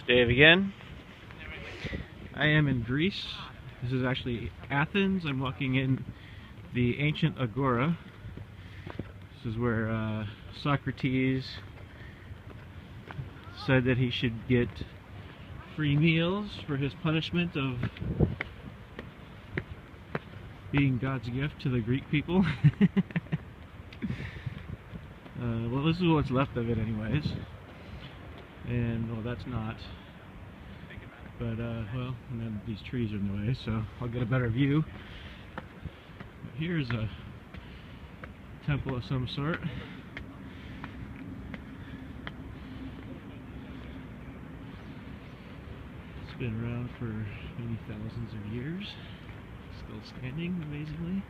Dave again. I am in Greece. This is actually Athens. I'm walking in the ancient Agora. This is where Socrates said that he should get free meals for his punishment of being God's gift to the Greek people. Well, this is what's left of it anyways. And, well, that's not. But, well, and then these trees are in the way, so I'll get a better view. But here's a temple of some sort. It's been around for many thousands of years. Still standing, amazingly.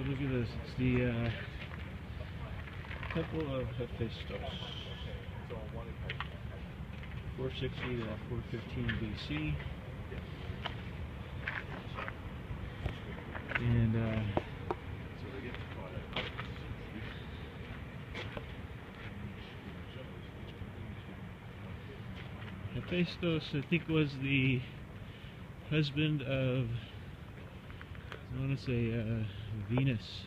Look at this, it's the Temple of Hephaestus, 460 to 415 BC, and Hephaestus, I think, was the husband of, I want to say, Venus.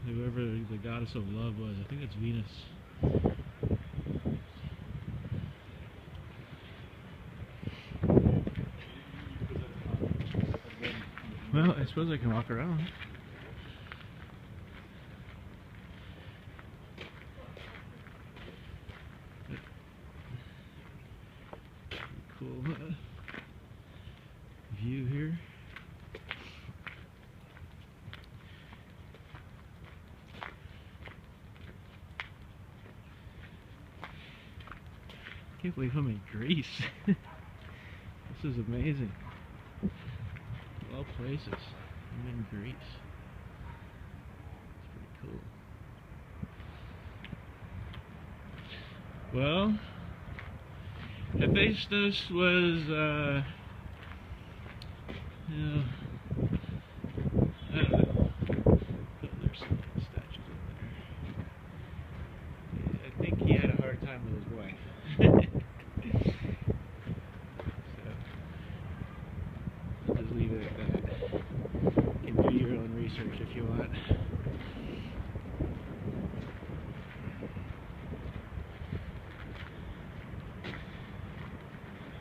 Whoever the goddess of love was, I think it's Venus. Well, I suppose I can walk around. Cool view here. I can't believe I'm in Greece. This is amazing. Of all places, I'm in Greece. It's pretty cool. Well, Hephaestus was, you know, I don't know. Oh, there's some statues in there. Yeah, I think he had a hard time with his wife. So, I'll just leave it at that. You can do your own research if you want.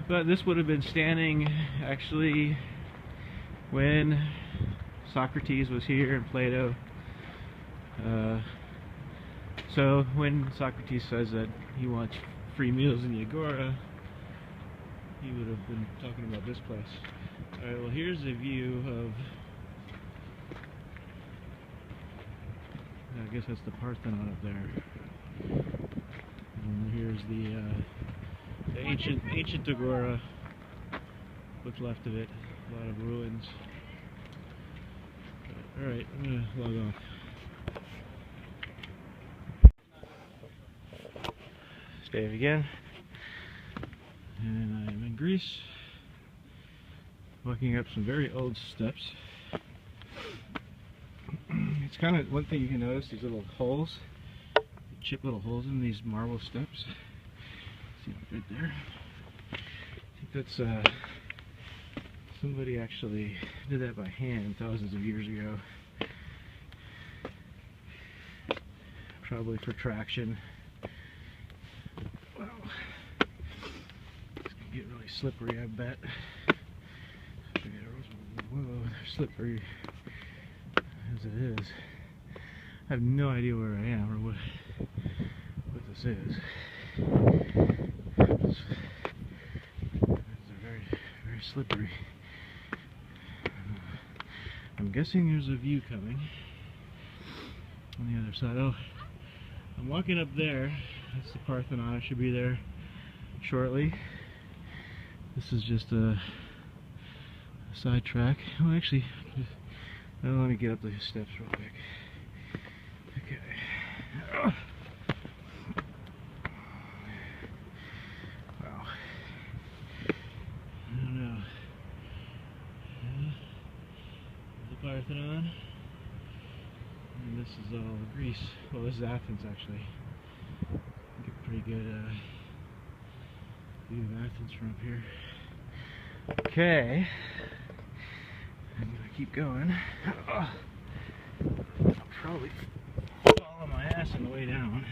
But this would have been standing actually when Socrates was here and Plato. So when Socrates says that he wants free meals in the Agora, he would have been talking about this place. Alright, well, here's a view of, I guess that's the Parthenon up there. And here's the ancient Agora, what's left of it, a lot of ruins. Alright, I'm going to log off. It's Dave again, and I'm in Greece, walking up some very old steps. It's kind of, one thing you can notice, these little holes, chip little holes in these marble steps. See right there? I think that's somebody actually did that by hand thousands of years ago. Probably for traction. Wow. It's gonna get really slippery, I bet. Whoa, they're slippery as it is. I have no idea where I am or what this is. It's very, very slippery. I'm guessing there's a view coming on the other side. Oh, I'm walking up there. That's the Parthenon. I should be there shortly. This is just a side track. Oh, actually, let me get up the steps real quick. Okay. Wow. I don't know. Parthenon. And this is all Greece. Well, this is Athens actually. Get a pretty good view of Athens from up here. Okay. I'm gonna keep going. I'll probably fall on my ass on the way down.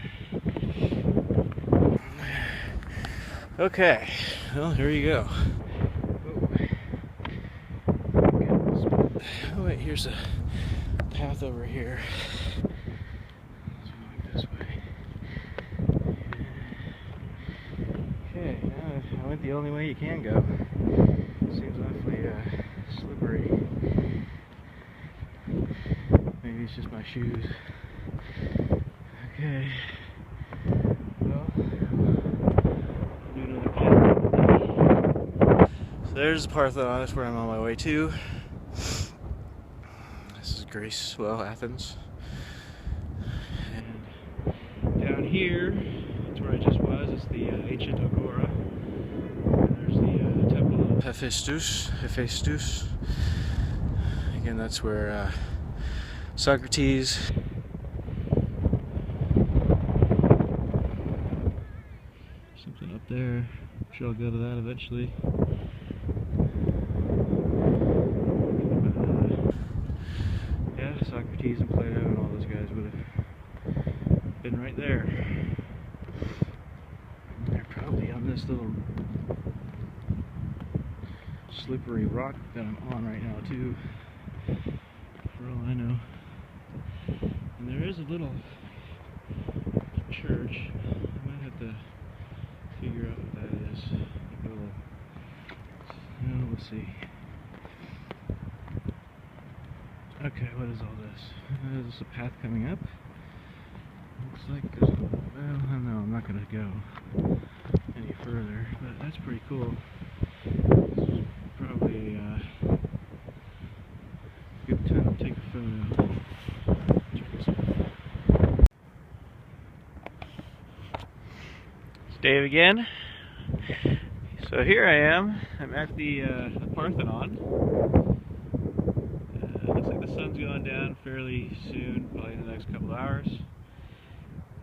Okay, well, here you go. Oh wait, here's a path over here. Let's walk this way. Okay, I went the only way you can go. Seems awfully slippery. Maybe it's just my shoes. Okay. Well, I'll do another path. So there's the Parthenon. That's where I'm on my way to. This is Greece, well, Athens. And down here, that's where I just was. It's the ancient Agora. And there's the temple of Hephaestus. Again, that's where Socrates. Something up there. I'm sure I'll go to that eventually. Yeah, Socrates and Plato and all those guys would have been right there. They're probably on this little slippery rock that I'm on right now too, for all I know. And there is a little church. I might have to figure out what that is. Like a little, let's see. Okay, what is all this? Is this a path coming up? Looks like there's, well, no, I'm not going to go any further, but that's pretty cool. This is probably a good time to take a photo. Check this out. It's Dave again. So here I am. I'm at the Parthenon. Looks like the sun's going down fairly soon, probably in the next couple hours.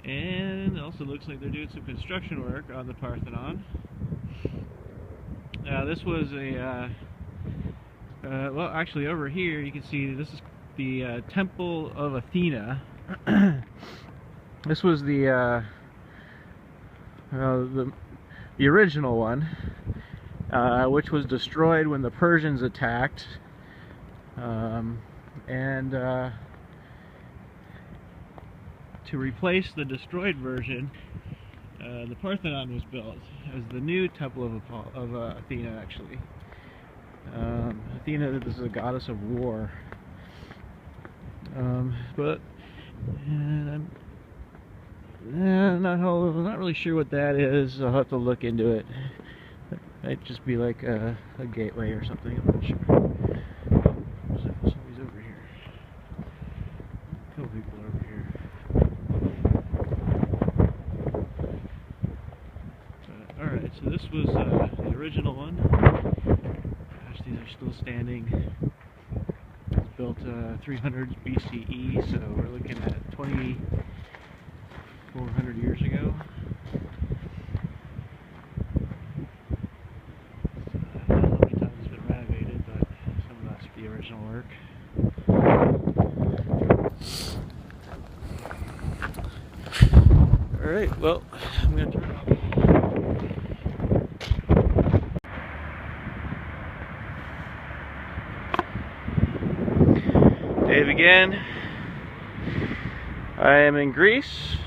And it also looks like they're doing some construction work on the Parthenon. This was a, well, actually over here you can see this is the Temple of Athena. This was the original one, which was destroyed when the Persians attacked. To replace the destroyed version, the Parthenon was built as the new Temple of Athena, actually. Athena is a goddess of war. But I'm not really sure what that is. I'll have to look into it. It might just be like a gateway or something. I'm not sure. Somebody's over here. A couple people are over here. Alright, so this was the original one. Gosh, these are still standing. It's built 300 BCE, so we're looking at 2,400 years ago. I don't know how many times it's been renovated, but some of that's the original work. Alright, well, I'm going to turn off. Dave again. I am in Greece.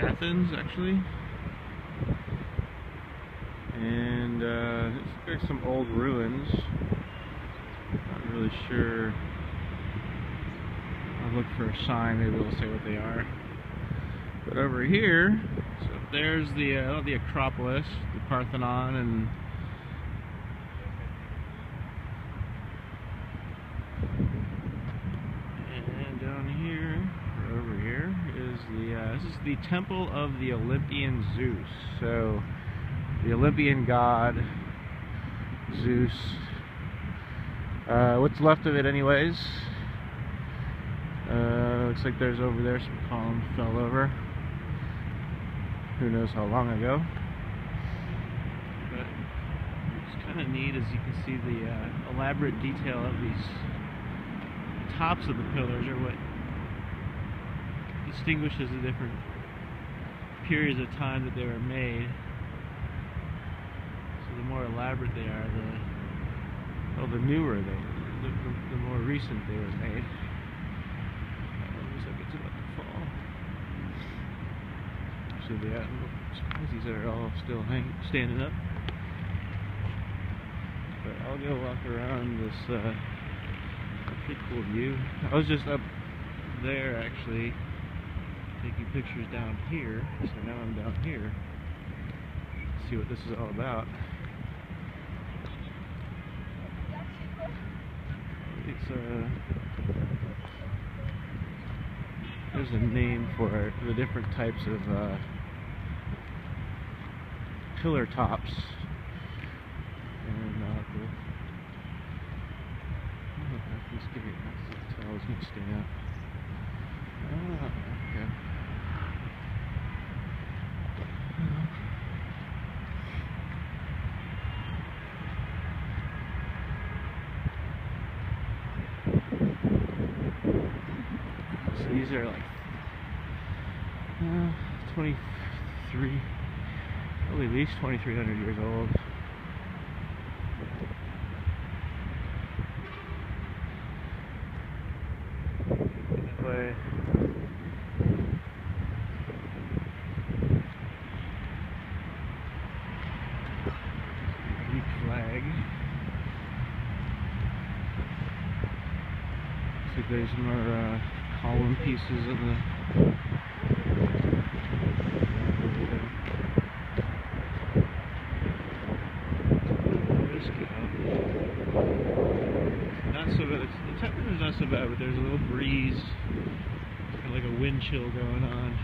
Athens, actually. And there's some old ruins. Not really sure. I'll look for a sign, maybe it'll say what they are. But over here, so there's the Acropolis, the Parthenon, and down here, or over here, is this is the temple of the Olympian Zeus. So the Olympian god Zeus What's left of it anyways. Looks like there's over there some columns fell over. Who knows how long ago. But it's kind of neat, as you can see the elaborate detail of these tops of the pillars are what distinguishes the different periods of time that they were made. So the more elaborate they are, the newer the more recent they were made. Looks like it's about to fall. So these are all still standing up. But I'll go walk around this pretty cool view. I was just up there actually taking pictures down here, so now I'm down here to see what this is all about. It's there's a name for the different types of pillar tops, and this gate, that's how I was going to stay up. Ah, okay. So these are like 23, probably at least 2,300 years old. That way. Greek flag. Looks like there's more column pieces in the not so bad. The temperature's not so bad, but there's a little breeze, kind of like a wind chill going on.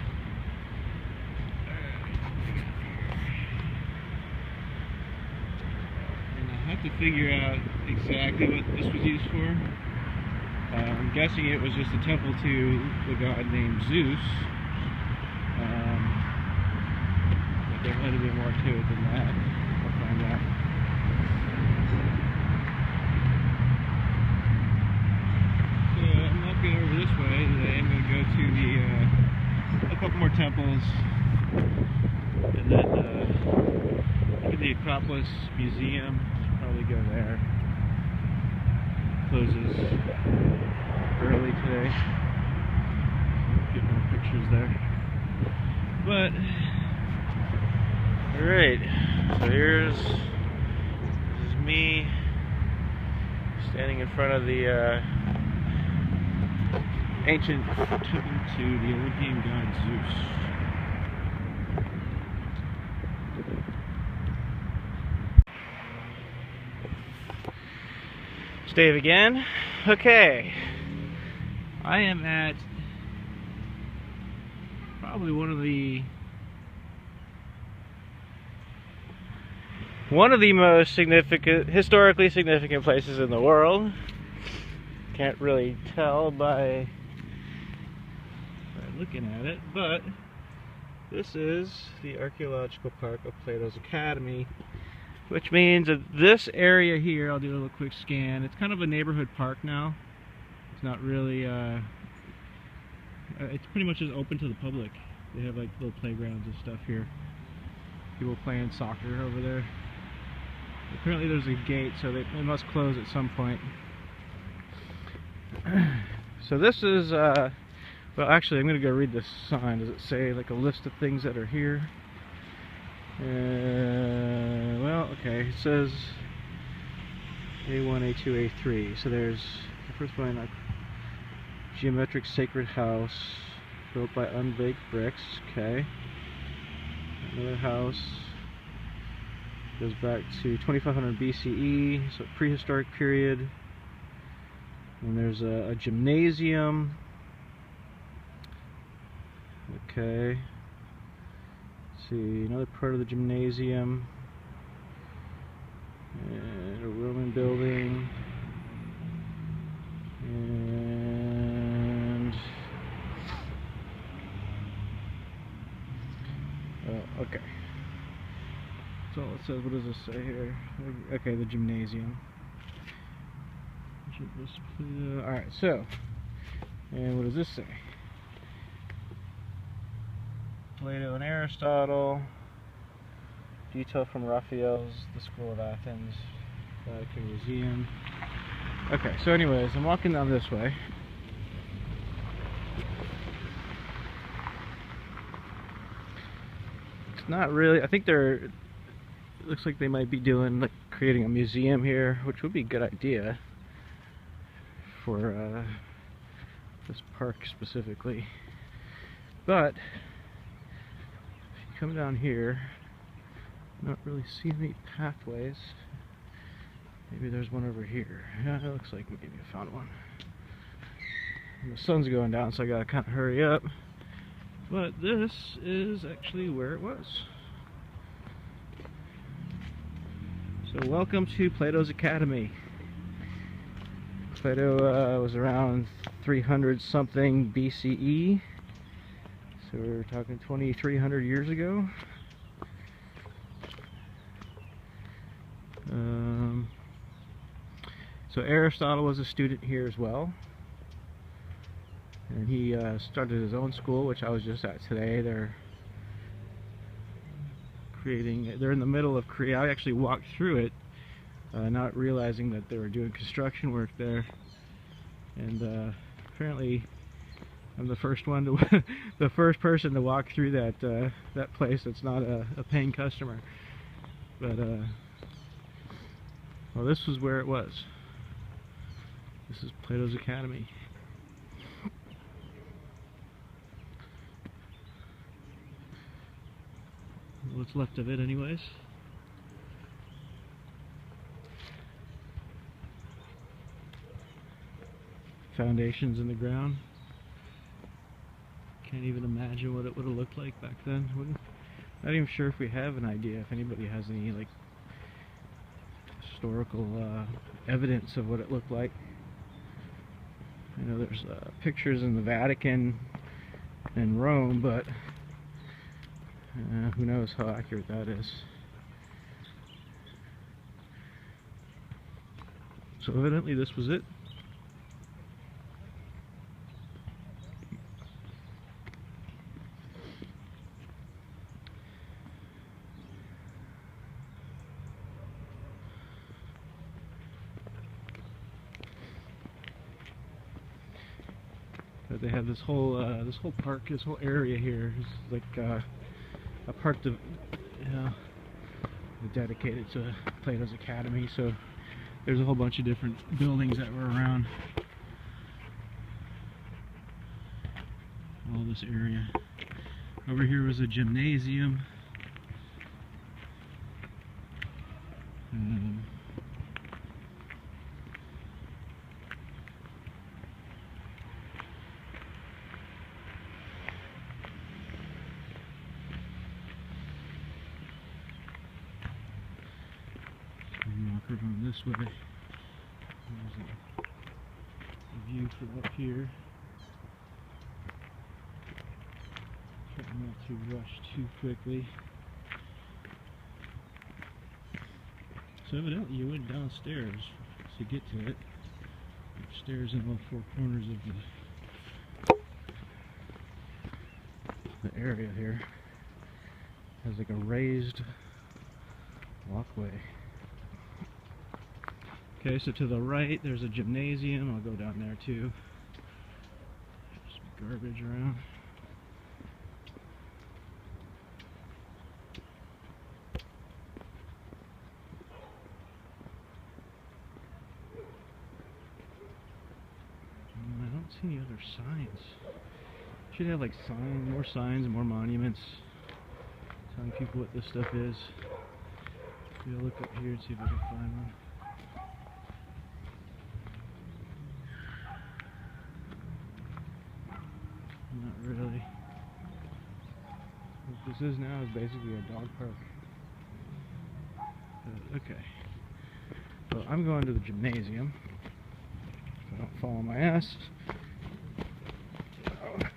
And I have to figure out exactly what this was used for. I'm guessing it was just a temple to the god named Zeus. But there might have been more to it than that. I'll find out. So I'm walking over this way today. I'm going to go to a couple more temples, and then look at the Acropolis Museum. Probably go there. Closes early today. Get more pictures there. But alright, so this is me standing in front of the ancient temple to the Olympian god Zeus. Dave again. Okay, I am at probably one of the most historically significant places in the world. Can't really tell by looking at it, but this is the archaeological park of Plato's Academy, which means that this area here, I'll do a little quick scan, it's kind of a neighborhood park now. It's not really, it's pretty much just open to the public. They have like little playgrounds and stuff here. People playing soccer over there. Apparently there's a gate, so they must close at some point. So this is, well actually I'm going to go read this sign. Does it say like a list of things that are here? Well, okay, it says A1, A2, A3. So there's the first one, a geometric sacred house built by unbaked bricks. Okay. Another house goes back to 2500 BCE, so prehistoric period. And there's a gymnasium. Okay. See, another part of the gymnasium, and a Roman building, And okay. So it says, what does this say here? Okay, the gymnasium. Alright, so, and what does this say? Plato and Aristotle. Detail from Raphael's The School of Athens. Vatican Museum. Okay, so anyways, I'm walking down this way. It's not really, I think it looks like they might be doing, like, creating a museum here, which would be a good idea for this park specifically. But if you come down here, I don't really see any pathways. Maybe there's one over here. Yeah, it looks like maybe I found one. And the sun's going down, so I gotta kind of hurry up. But this is actually where it was. So welcome to Plato's Academy. Plato was around 300 something BCE. So we're talking 2,300 years ago. So Aristotle was a student here as well, and he started his own school, which I was just at today. They're in the middle of creating. I actually walked through it, not realizing that they were doing construction work there, and apparently I'm the first one to the first person to walk through that place that's not a paying customer. But well, this was where it was. This is Plato's Academy. What's left of it anyways. Foundations in the ground. Can't even imagine what it would have looked like back then. Not even sure if we have an idea, if anybody has any like historical evidence of what it looked like. I know there's pictures in the Vatican and Rome, but who knows how accurate that is. So evidently this was it. But they have this whole park, this whole area here is like a park dedicated to Plato's Academy. So there's a whole bunch of different buildings that were around all this area. Over here was a gymnasium. We're going this way. There's a view from up here. Trying not to rush too quickly. So evidently you went downstairs to get to it. Upstairs in all four corners of the area here. Has like a raised walkway. Okay, so to the right there's a gymnasium. I'll go down there too. There's some garbage around. I don't see any other signs. Should have like more signs and more monuments telling people what this stuff is. Maybe I'll look up here and see if I can find one. Not really. What this is now is basically a dog park. Okay. Well, I'm going to the gymnasium. If I don't fall on my ass. Okay.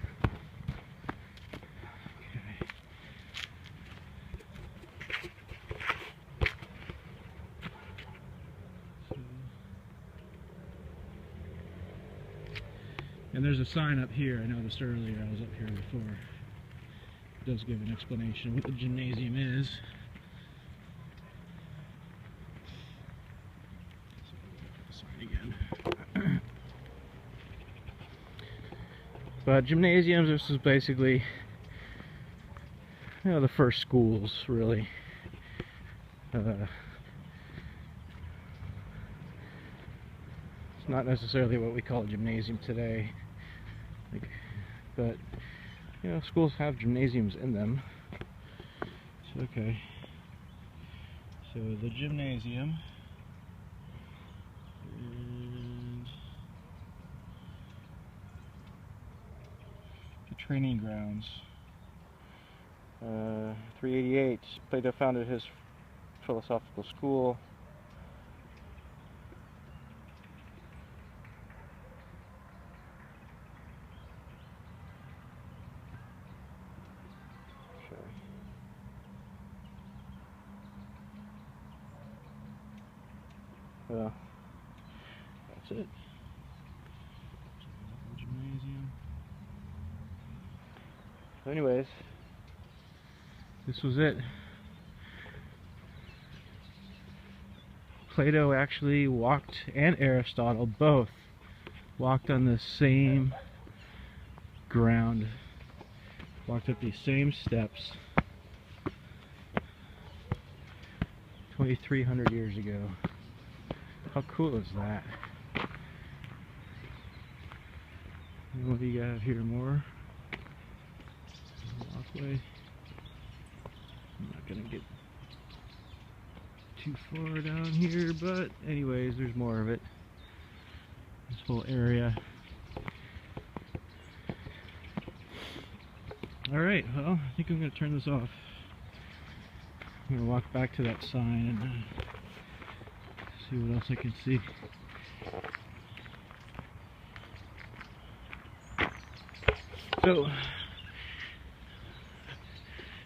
And there's a sign up here. I noticed earlier, I was up here before. It does give an explanation of what the gymnasium is. Again. But gymnasiums, this is basically, the first schools, really. It's not necessarily what we call a gymnasium today, but schools have gymnasiums in them. So, okay. So the gymnasium. And the training grounds. 388, Plato founded his philosophical school. Well, that's it. Gymnasium. So anyways, this was it. Plato actually walked, and Aristotle both walked on the same ground, walked up these same steps 2,300 years ago. How cool is that? And what do you got here more? Walkway. I'm not gonna get too far down here, but anyways, there's more of it. This whole area. Alright, well, I think I'm gonna turn this off. I'm gonna walk back to that sign and see what else I can see. So,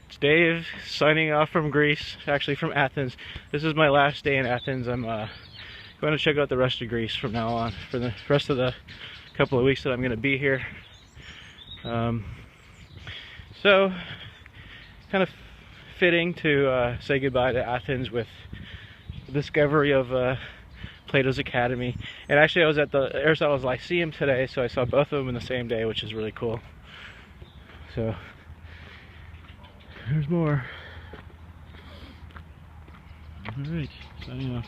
it's Dave signing off from Greece, actually from Athens. This is my last day in Athens. I'm going to check out the rest of Greece from now on for the rest of the couple of weeks that I'm going to be here. So, kind of fitting to say goodbye to Athens with the discovery of Plato's Academy. And actually I was at the Aristotle's Lyceum today, so I saw both of them in the same day, which is really cool. So, there's more. Alright, signing off.